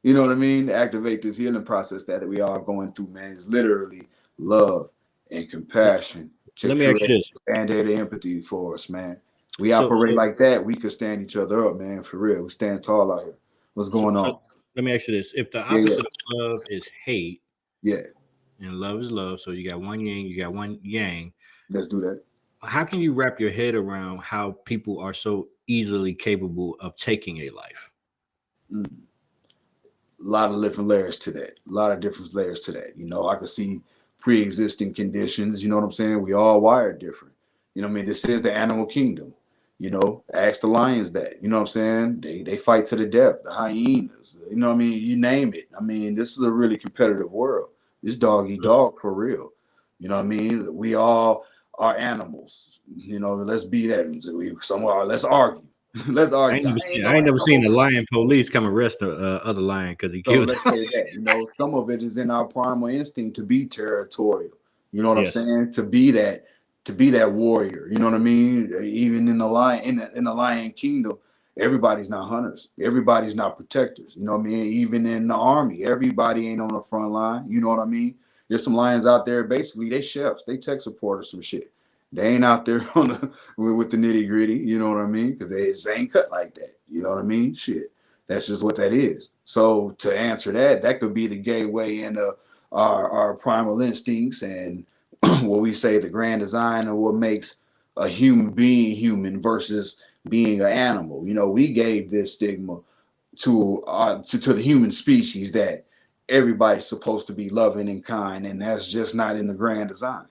You know what I mean? To activate this healing process that we are going through, man, is literally love and compassion to Let me ask you create this. band-aid empathy for us, man. We So, operate like that, we could stand each other up, man, for real. We stand tall out here. What's going on? let me ask you this. If the Yeah, opposite of love is hate yeah. and love is love, so you got one yin, you got one yang, Let's do that. how can you wrap your head around how people are so easily capable of taking a life? A lot of different layers to that. A lot of different layers to that. You know, I could see pre-existing conditions. You know what I'm saying? We all wired different. You know what I mean? This is the animal kingdom. You know, ask the lions that. You know what I'm saying? They fight to the death. The hyenas. You know what I mean? You name it. I mean, this is a really competitive world. It's dog eat dog for real. You know what I mean? We all are animals. You know, let's be that. Somewhere, let's argue. Let's argue. I ain't never seen a lion police come arrest the other lion because he So killed let's him. say that, you know, some of it is in our primal instinct to be territorial. You know what I'm Yes. saying? To be that warrior. You know what I mean? Even in the lion kingdom, everybody's not hunters. Everybody's not protectors. You know what I mean? Even in the army, everybody ain't on the front line. You know what I mean? There's some lions out there, basically, they chefs, they tech support or some shit. They ain't out there on the with the nitty gritty, you know what I mean? Because they just ain't cut like that. You know what I mean? Shit. That's just what that is. So to answer that, that could be the gateway into our primal instincts and what we say the grand design of what makes a human being human versus being an animal. You know, we gave this stigma to the human species that everybody's supposed to be loving and kind, and that's just not in the grand design.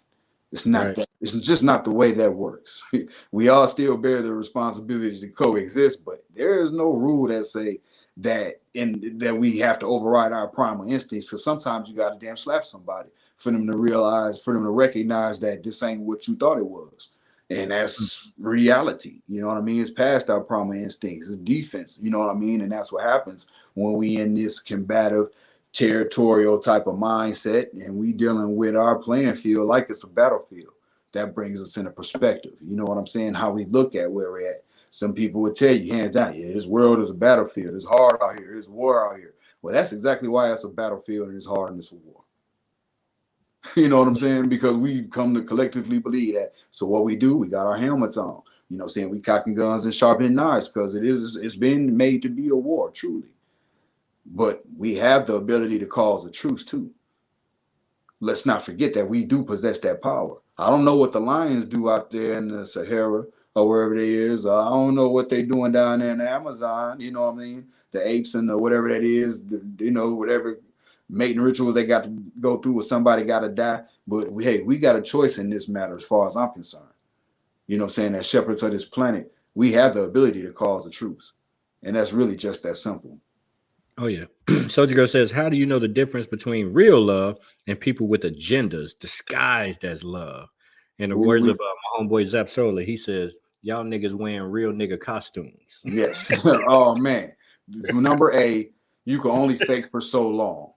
It's not that. It's just not the way that works. We all still bear the responsibility to coexist, but there is no rule that say that that we have to override our primal instincts. Because sometimes you got to damn slap somebody for them to realize, for them to recognize that this ain't what you thought it was, and that's reality. You know what I mean? It's past our primal instincts. It's defense. You know what I mean? And that's what happens when we in this combative, territorial type of mindset, and we dealing with our playing field like it's a battlefield. That brings us in a perspective. You know what I'm saying? How we look at where we're at. Some people would tell you hands down, yeah, this world is a battlefield. It's hard out here. It's war out here. Well, that's exactly why it's a battlefield and it's hard and it's a war. You know what I'm saying? Because we've come to collectively believe that. So what we do, we got our helmets on. You know what I'm saying? We cocking guns and sharpening knives because it's been made to be a war, truly. But we have the ability to cause a truce too. Let's not forget that we do possess that power. I don't know what the lions do out there in the Sahara or wherever they is. I don't know what they doing down there in the Amazon. You know what I mean? The apes and whatever that is, whatever mating rituals they got to go through or somebody got to die. But we got a choice in this matter as far as I'm concerned. You know what I'm saying? As shepherds of this planet, we have the ability to cause a truce. And that's really just that simple. Oh, yeah. Soldier Girl says, how do you know the difference between real love and people with agendas disguised as love? In the words of my homeboy Zap Solar, he says, y'all niggas wearing real nigga costumes. Yes. Oh, man. Number A, you can only fake for so long.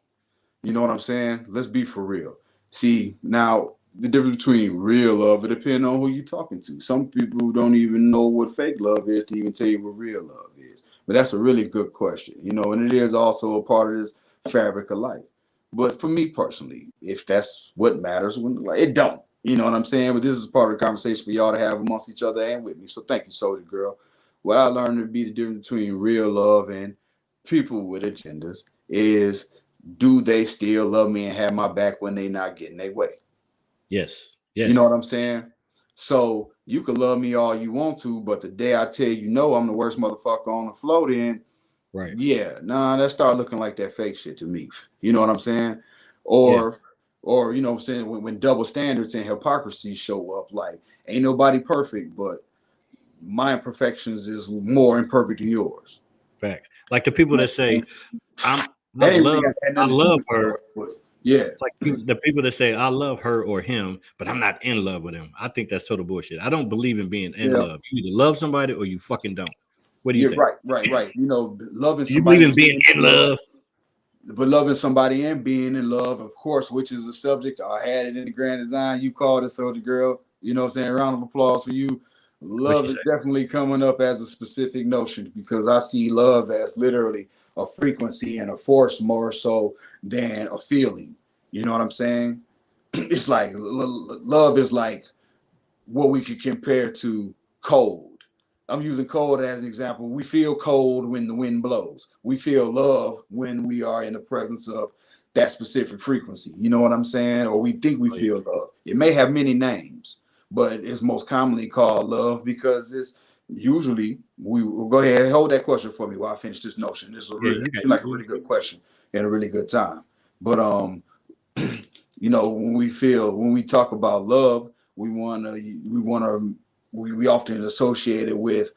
You know what I'm saying? Let's be for real. See, now, the difference between real love, it depends on who you're talking to. Some people don't even know what fake love is to even tell you what real love is. But that's a really good question, and it is also a part of this fabric of life. But for me personally, if that's what matters, it don't. You know what I'm saying? But this is part of the conversation for y'all to have amongst each other and with me. So thank you, Soldier Girl. What I learned to be the difference between real love and people with agendas is, do they still love me and have my back when they not getting their way? Yes. You know what I'm saying? So you can love me all you want to, but the day I tell you no, I'm the worst motherfucker on the float in. Right. Yeah, that start looking like that fake shit to me. You know what I'm saying? Or you know what I'm saying, when double standards and hypocrisy show up, like ain't nobody perfect, but my imperfections is more imperfect than yours. Facts. Like the people that say, I love her. Yeah. Like the people that say, I love her or him, but I'm not in love with him. I think that's total bullshit. I don't believe in being in love. You either love somebody or you fucking don't. What do you think? Right. Loving somebody. You believe in being in love? But loving somebody and being in love, of course, which is a subject. I had it in the grand design. You called it, Soldier Girl. You know what I'm saying? Round of applause for you. Love is definitely coming up as a specific notion, because I see love as literally a frequency and a force more so than a feeling. You know what I'm saying? It's like love is like what we could compare to cold. I'm using cold as an example. We feel cold when the wind blows. We feel love when we are in the presence of that specific frequency. You know what I'm saying? Or we think we feel love. It may have many names, but it's most commonly called love because it's usually, we will go ahead and hold that question for me while I finish this notion. This is a really good question and a really good time. But when we talk about love, we often associate it with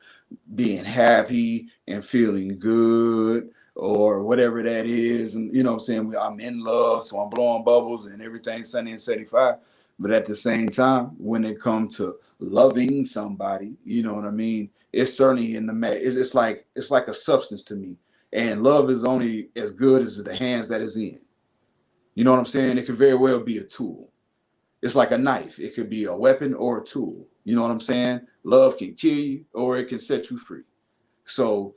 being happy and feeling good or whatever that is. And you know what I'm saying? I'm in love, so I'm blowing bubbles and everything's sunny and 75. But at the same time, when it comes to loving somebody, you know what I mean? It's certainly it's like a substance to me. And love is only as good as the hands that is in. You know what I'm saying? It could very well be a tool. It's like a knife. It could be a weapon or a tool. You know what I'm saying? Love can kill you or it can set you free. So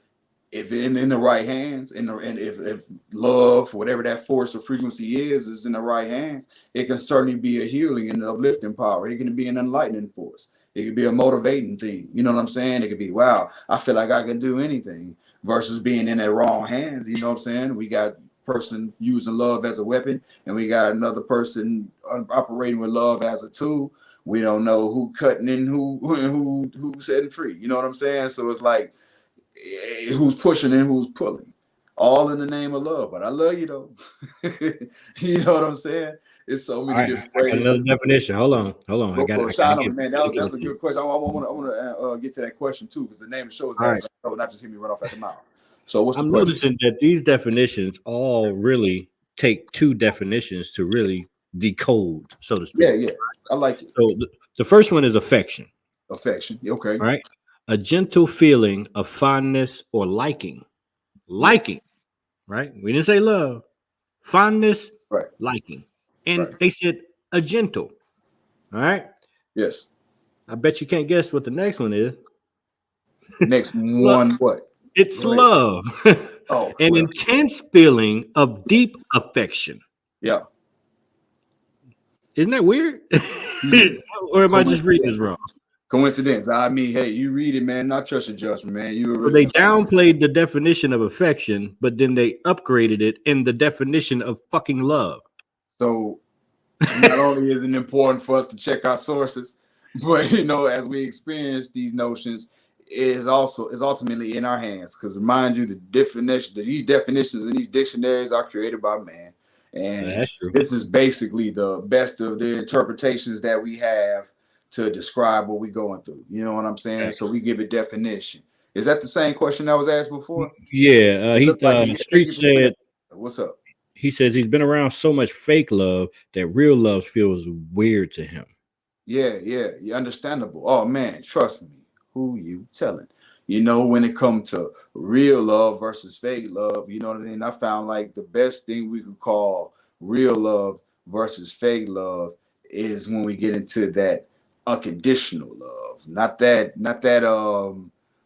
if in the right hands, and if love, whatever that force or frequency is in the right hands, it can certainly be a healing and uplifting power. It can be an enlightening force. It could be a motivating thing. You know what I'm saying? It could be, wow, I feel like I can do anything, versus being in their wrong hands. You know what I'm saying? We got person using love as a weapon, and we got another person operating with love as a tool. We don't know who cutting and who setting free. You know what I'm saying? So it's like, who's pushing and who's pulling. all in the name of love. But I love you though. You know what I'm saying? It's so many different I got ways. another definition. Hold on. I gotta Shine on get me, man. That's a good question. I want to get to that question too, because the name of the show is not just hear me run off at the mouth. So what's the I'm question? noticing that these definitions all really take two definitions to really decode, so to speak. Yeah. I like it. So the first one is affection. Affection. Okay. Right? A gentle feeling of fondness or liking. Liking, right? We didn't say love. Fondness, Right. liking. And they said a gentle. All right. Yes. I bet you can't guess what the next one is. Next one, what? It's love. An intense feeling of deep affection. Yeah. Isn't that weird? Or am I just reading this wrong? Coincidence. I mean, hey, you read it, man. Not trust your judgment, man. Well, they downplayed the definition of affection, but then they upgraded it in the definition of fucking love. So not only is it important for us to check our sources, but as we experience these notions, is ultimately in our hands. Because remind you, these definitions in these dictionaries are created by man, and this is basically the best of the interpretations that we have to describe what we're going through. You know what I'm saying? Okay. So we give it definition. Is that the same question that was asked before? Yeah, Street said, "What's up?" He says he's been around so much fake love that real love feels weird to him. Yeah, understandable. Oh man, trust me. Who you telling? When it comes to real love versus fake love, you know what I mean? I found like the best thing we could call real love versus fake love is when we get into that unconditional love. Not that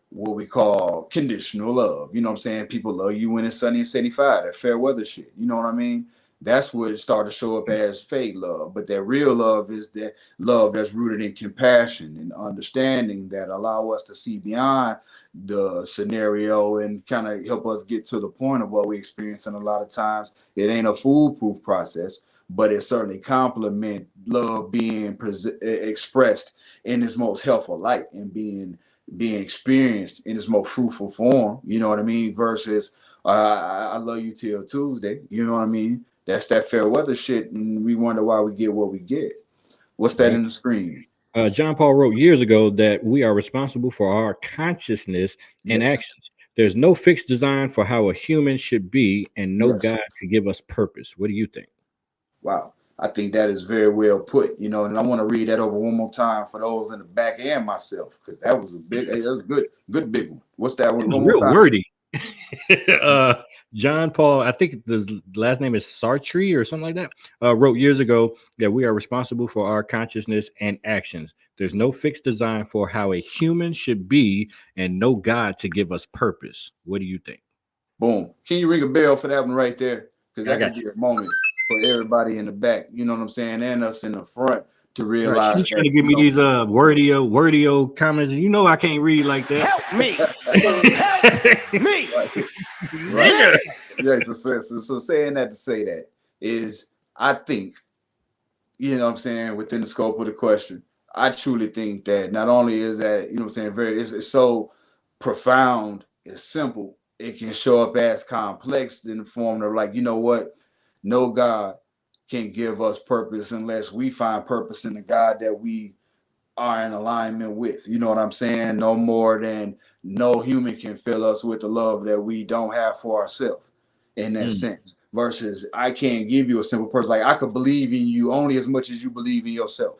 what we call conditional love. You know what I'm saying? People love you when it's sunny and 75, that fair weather shit. You know what I mean? That's what it started to show up as fake love. But that real love is that love that's rooted in compassion and understanding that allow us to see beyond the scenario and kind of help us get to the point of what we experience. And a lot of times it ain't a foolproof process, but it certainly complement love being expressed in its most helpful light and being experienced in its most fruitful form. You know what I mean? Versus I love you till Tuesday. You know what I mean? That's that fair weather shit, and we wonder why we get what we get. What's that in the screen? John Paul wrote years ago that we are responsible for our consciousness and actions. There's no fixed design for how a human should be, and no God to give us purpose. What do you think? Wow. I think that is very well put, and I want to read that over one more time for those in the back and myself, because that was good big one. What's that one? It was real wordy. John Paul, I think the last name is Sartre or something like that, wrote years ago that we are responsible for our consciousness and actions. There's no fixed design for how a human should be, and no God to give us purpose. What do you think? Boom. Can you ring a bell for that one right there? Because that could be a moment for everybody in the back, you know what I'm saying, and us in the front to realize. She's trying to give me these wordio comments, and I can't read like that. Help me! Help me! Right. Yeah. So saying that to say that is, I think, what I'm saying, within the scope of the question, I truly think that not only is that, what I'm saying, it's so profound, it's simple, it can show up as complex in the form of like, no God can give us purpose unless we find purpose in the God that we are in alignment with. You know what I'm saying? No more than no human can fill us with the love that we don't have for ourselves in that sense. Versus I can't give you a simple person. Like I could believe in you only as much as you believe in yourself.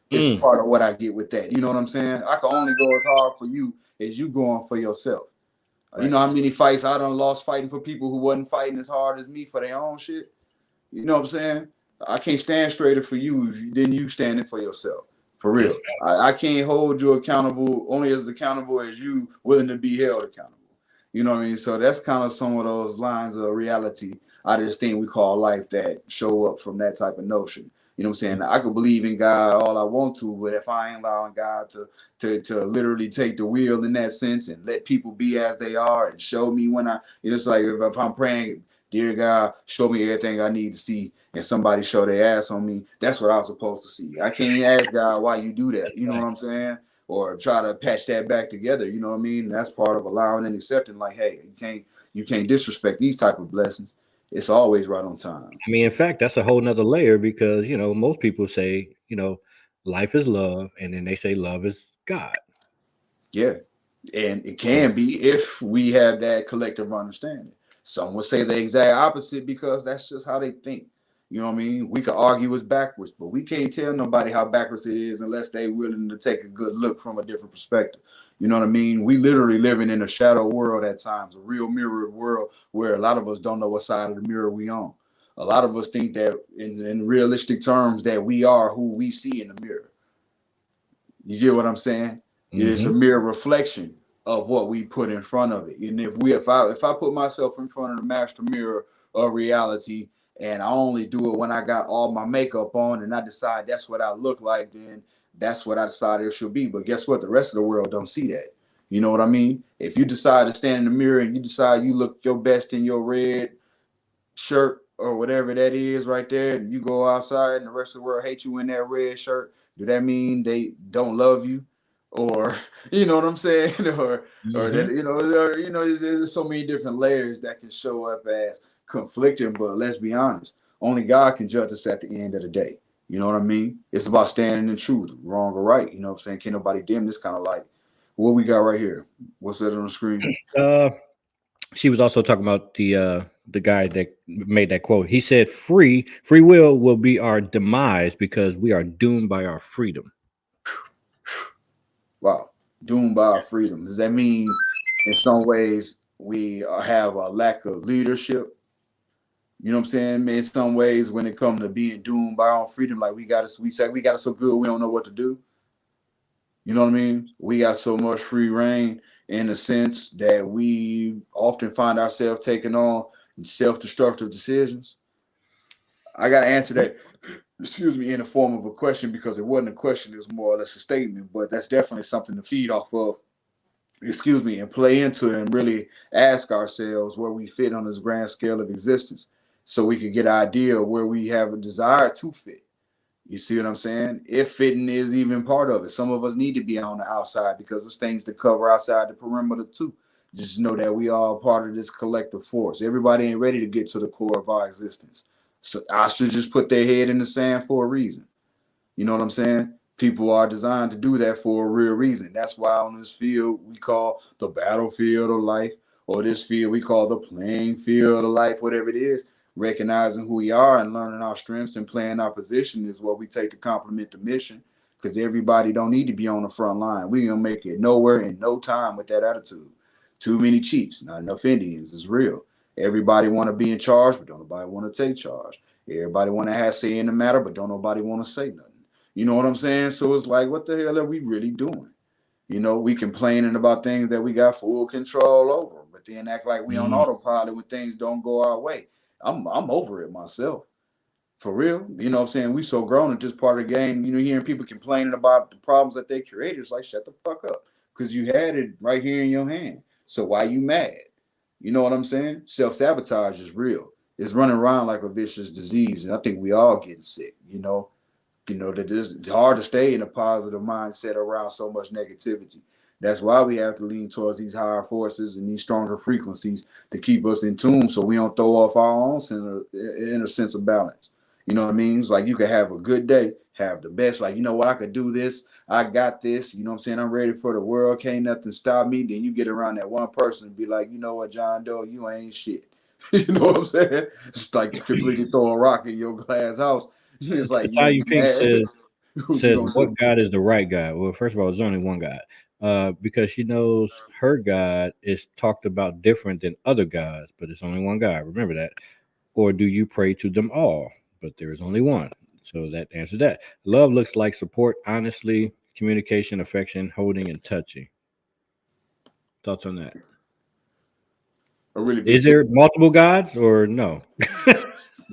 It's part of what I get with that. You know what I'm saying? I can only go as hard for you as you going for yourself. Right. You know how many fights I done lost fighting for people who wasn't fighting as hard as me for their own shit? You know what I'm saying? I can't stand straighter for you than you standing for yourself. For real. I can't hold you accountable only as accountable as you willing to be held accountable. You know what I mean? So that's kind of some of those lines of reality out of this thing we call life that show up from that type of notion. You know what I'm saying? I could believe in God all I want to, but if I ain't allowing God to literally take the wheel in that sense and let people be as they are and show me when it's like if I'm praying, dear God, show me everything I need to see, and somebody show their ass on me, that's what I was supposed to see. I can't ask God why you do that. You know what I'm saying? Or try to patch that back together. You know what I mean? That's part of allowing and accepting. Like, hey, You can't disrespect these type of blessings. It's always right on time. I mean, in fact, that's a whole nother layer because, most people say, life is love, and then they say love is God. Yeah. And it can be if we have that collective understanding. Some would say the exact opposite because that's just how they think. You know what I mean? We could argue it's backwards, but we can't tell nobody how backwards it is unless they're willing to take a good look from a different perspective. You know what I mean? We literally living in a shadow world at times, a real mirrored world where a lot of us don't know what side of the mirror we on. A lot of us think that in realistic terms that we are who we see in the mirror. You get what I'm saying? It's a mere reflection of what we put in front of it. And if I put myself in front of the master mirror of reality and I only do it when I got all my makeup on and I decide that's what I look like, then that's what I decided it should be. But guess what? The rest of the world don't see that. You know what I mean? If you decide to stand in the mirror and you decide you look your best in your red shirt or whatever that is right there, and you go outside and the rest of the world hate you in that red shirt, do that mean they don't love you? Or you know what I'm saying? or that there's so many different layers that can show up as conflicting. But let's be honest, only God can judge us at the end of the day. You know what I mean? It's about standing in truth, wrong or right. You know what I'm saying? Can't nobody dim this kind of light. What we got right here? What's that on the screen? She was also talking about the guy that made that quote. He said, free will be our demise because we are doomed by our freedom. Wow. Doomed by our freedom. Does that mean in some ways we have a lack of leadership? You know what I'm saying? In some ways, when it comes to being doomed by our own freedom, like we say we got it so good we don't know what to do. You know what I mean? We got so much free reign in the sense that we often find ourselves taking on self-destructive decisions. I got to answer that, in the form of a question because it wasn't a question, it was more or less a statement, but that's definitely something to feed off of, and play into and really ask ourselves where we fit on this grand scale of existence so we could get an idea of where we have a desire to fit. You see what I'm saying? If fitting is even part of it. Some of us need to be on the outside because there's things to cover outside the perimeter too. Just know that we are part of this collective force. Everybody ain't ready to get to the core of our existence. So I should just put their head in the sand for a reason. You know what I'm saying? People are designed to do that for a real reason. That's why on this field we call the battlefield of life, or this field we call the playing field of life, whatever it is. Recognizing who we are and learning our strengths and playing our position is what we take to complement the mission, because everybody don't need to be on the front line. We gonna make it nowhere in no time with that attitude. Too many chiefs, not enough Indians. It's real. Everybody want to be in charge, but don't nobody want to take charge. Everybody want to have say in the matter, but don't nobody want to say nothing. You know what I'm saying? So it's like, what the hell are we really doing? We complaining about things that we got full control over, but then act like we on autopilot when things don't go our way. I'm over it myself. For real. You know what I'm saying? We so grown at this part of the game, hearing people complaining about the problems that they created. It's like, shut the fuck up. Because you had it right here in your hand. So why you mad? You know what I'm saying? Self-sabotage is real. It's running around like a vicious disease. And I think we all getting sick, that it's hard to stay in a positive mindset around so much negativity. That's why we have to lean towards these higher forces and these stronger frequencies to keep us in tune so we don't throw off our own inner sense of balance. You know what I mean? It's like you can have a good day, have the best, like, you know what, I could do this. I got this. You know what I'm saying? I'm ready for the world. Can't nothing stop me. Then you get around that one person and be like, you know what, Jon Doe, you ain't shit. You know what I'm saying? It's like you completely throw a rock in your glass house. It's like, Talia Pink says what do? God is the right God? Well, first of all, there's only one God. Because she knows her God is talked about different than other gods, but it's only one God. Remember that. Or do you pray to them all? But there is only one. So that answers that. Love looks like support, honestly, communication, affection, holding, and touching. Thoughts on that? Is there multiple gods or no?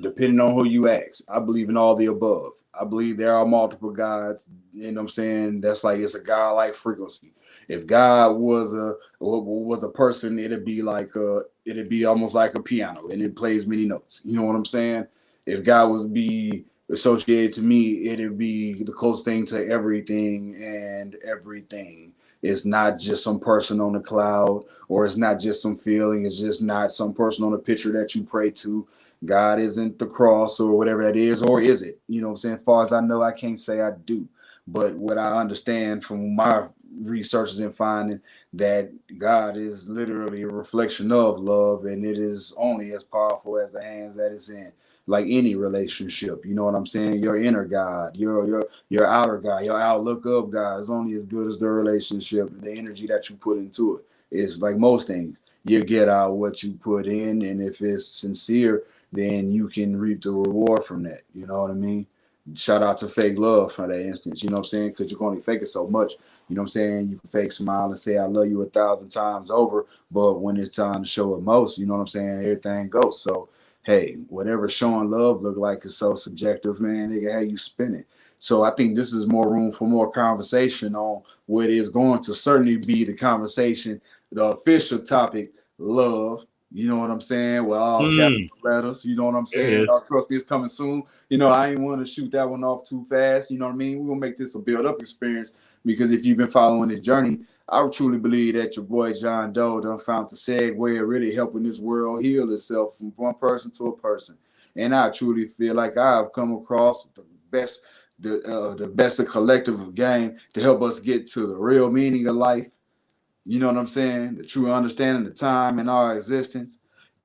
Depending on who you ask. I believe in all the above. I believe there are multiple gods. You know what I'm saying? That's like, it's a God-like frequency. If God was a person, it'd be almost like a piano and it plays many notes. You know what I'm saying? If God was be associated to me, it'd be the closest thing to everything and everything It's not just some person on the cloud, or it's not just some feeling. It's just not some person on a picture that you pray to. God isn't the cross or whatever that is, or is it? You know what I'm saying? As far as I know, I can't say I do. But what I understand from my researches and finding that God is literally a reflection of love, and it is only as powerful as the hands that it's in. Like any relationship, you know what I'm saying? Your inner God, your outer God, your outlook of God is only as good as the relationship, the energy that you put into it. It's like most things. You get out what you put in, and if it's sincere, then you can reap the reward from that. You know what I mean? Shout out to fake love for that instance. You know what I'm saying? Because you can only fake it so much. You know what I'm saying? You can fake smile and say I love you 1,000 times over, but when it's time to show it most, you know what I'm saying? Everything goes. So hey, whatever showing love look like is so subjective, man. They can have you spin it. So I think this is more room for more conversation on what is going to certainly be the conversation, the official topic, love. You know what I'm saying? With all capital letters. You know what I'm saying? Trust me, it's coming soon. You know, I ain't want to shoot that one off too fast. You know what I mean? We're going to make this a build-up experience, because if you've been following this journey, I truly believe that your boy Jon Doe done found the segue of really helping this world heal itself from one person to a person. And I truly feel like I've come across the best of collective game to help us get to the real meaning of life. You know what I'm saying? The true understanding of time and our existence,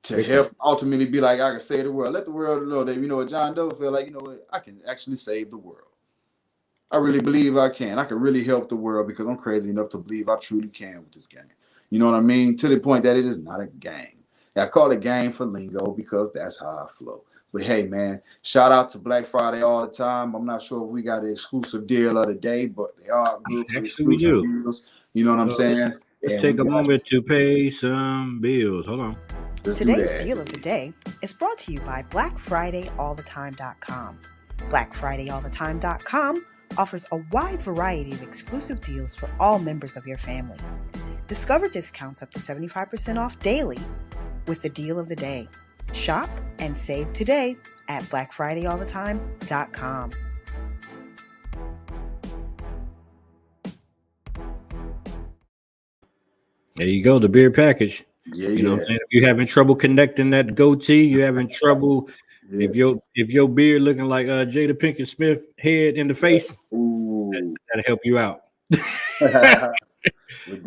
to help ultimately be like, I can save the world. Let the world know that, you know what, Jon Doe feel like, you know what, I can actually save the world. I really believe I can. I can really help the world, because I'm crazy enough to believe I truly can with this game. You know what I mean? To the point that it is not a game. I call it game for lingo because that's how I flow. But hey, man, shout out to Black Friday all the time. I'm not sure if we got an exclusive deal of the day, but they are good for exclusive deals. You know what I'm saying? Let's take a moment to pay some bills. Hold on. Today's deal of the day is brought to you by BlackFridayAllTheTime.com. BlackFridayAllTheTime.com offers a wide variety of exclusive deals for all members of your family. Discover discounts up to 75% off daily with the deal of the day. Shop and save today at BlackFridayAllTheTime.com. There you go, the beer package. You know what I'm saying? If you're having trouble connecting that goatee, you're having trouble. If your beard looking like Jada Pinkett Smith head in the face, that'll help you out.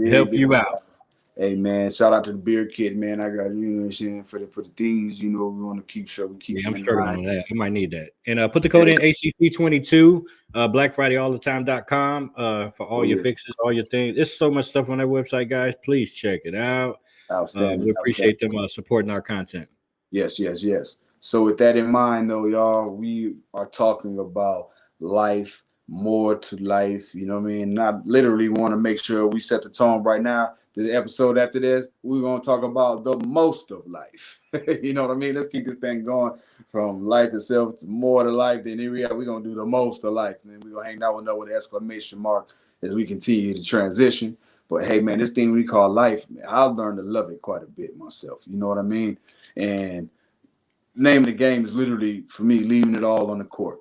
Help you out. Hey man, shout out to the beard kid, man. I got, you know what I'm saying, for the things, you know, we want to keep sure we keep. I'm struggling on that. I might need that. And put the code in ACP22, BlackFridayAllTheTime.com for all your fixes, all your things. There's so much stuff on that website, guys. Please check it out. Outstanding. We appreciate them supporting our content. Yes. So with that in mind, though, y'all, we are talking about life, more to life. You know what I mean? Not literally want to make sure we set the tone right now. The episode after this, we're going to talk about the most of life. You know what I mean? Let's keep this thing going from life itself to more to life. Then here we're going to do the most of life. And then we're going to hang that one up with an exclamation mark as we continue to transition. But hey, man, this thing we call life, man, I've learned to love it quite a bit myself. You know what I mean? And name of the game is literally, for me, leaving it all on the court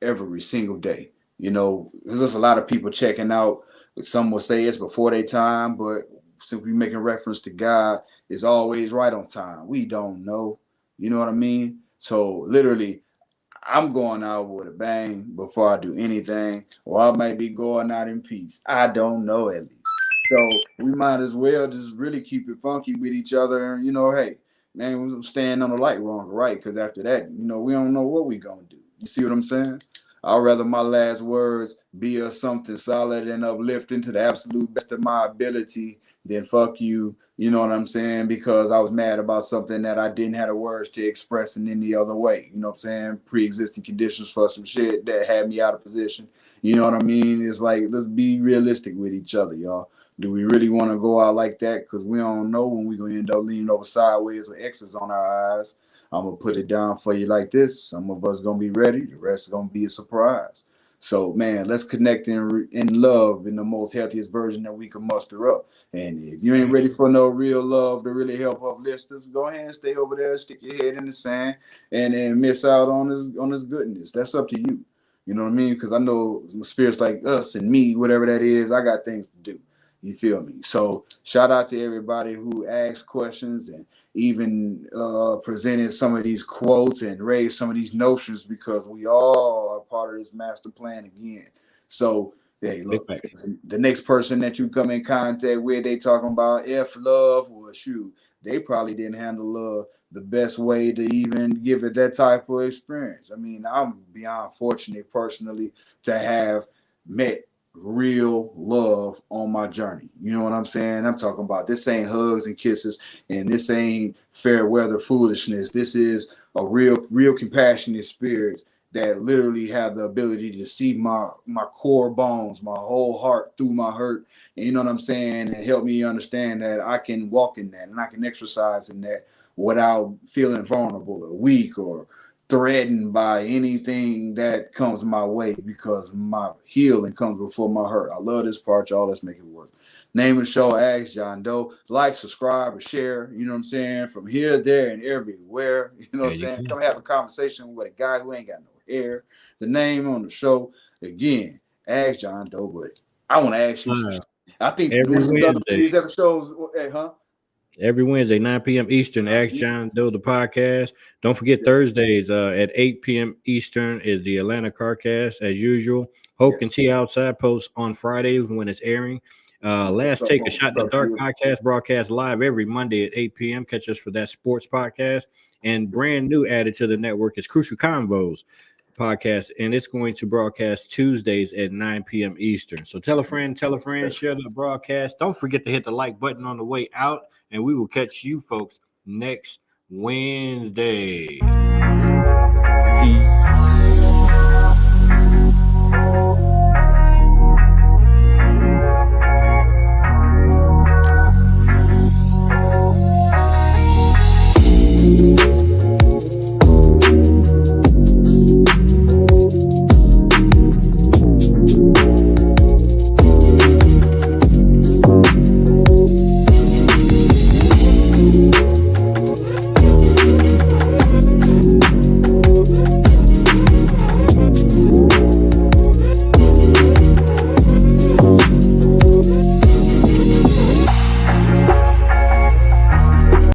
every single day. You know, there's just a lot of people checking out. Some will say it's before their time, but since we're making reference to God, is always right on time. We don't know. You know what I mean? So literally, I'm going out with a bang before I do anything, or I might be going out in peace. I don't know, at least. So we might as well just really keep it funky with each other. And, you know, hey, man, we're staying on the light wrong or right, because after that, you know, we don't know what we're going to do. You see what I'm saying? I'd rather my last words be of something solid and uplifting to the absolute best of my ability than fuck you, you know what I'm saying? Because I was mad about something that I didn't have the words to express in any other way. You know what I'm saying? Pre-existing conditions for some shit that had me out of position. You know what I mean? It's like, let's be realistic with each other, y'all. Do we really want to go out like that? Because we don't know when we're going to end up leaning over sideways with X's on our eyes. I'm going to put it down for you like this. Some of us going to be ready. The rest is going to be a surprise. So, man, let's connect in love in the most healthiest version that we can muster up. And if you ain't ready for no real love to really help uplift us, go ahead and stay over there, stick your head in the sand, and miss out on this goodness. That's up to you. You know what I mean? Because I know spirits like us and me, whatever that is, I got things to do. You feel me? So shout out to everybody who asked questions and even presented some of these quotes and raised some of these notions, because we all are part of this master plan again. So hey, look, the next person that you come in contact with, they talking about love, or shoot, they probably didn't handle love the best way to even give it that type of experience. I mean, I'm beyond fortunate personally to have met real love on my journey. You know what I'm saying? I'm talking about, this ain't hugs and kisses, and this ain't fair weather foolishness. This is a real compassionate spirit that literally have the ability to see my core bones, my whole heart through my hurt. And you know what I'm saying? And help me understand that I can walk in that and I can exercise in that without feeling vulnerable or weak or threatened by anything that comes my way, because my healing comes before my hurt. I love this part, y'all. Let's make it work. Name of the show, Ask Jon Doe. Like, subscribe, or share. You know what I'm saying? From here, there, and everywhere. You know what I'm saying? Come have a conversation with a guy who ain't got no hair. The name on the show, again, Ask Jon Doe. But I want to ask you something. I think these episodes, every Wednesday, 9 p.m. Eastern, Ask Jon Doe the podcast. Don't forget Thursdays at 8 p.m. Eastern is the Atlanta CarCast as usual. Hope and T Outside posts on Fridays when it's airing. Last Take a Shot in the Dark podcast broadcast live every Monday at 8 p.m. Catch us for that sports podcast. And brand new added to the network is Crucial Convos podcast, and it's going to broadcast Tuesdays at 9 p.m. Eastern. So tell a friend, share the broadcast. Don't forget to hit the like button on the way out, and we will catch you folks next Wednesday. Peace.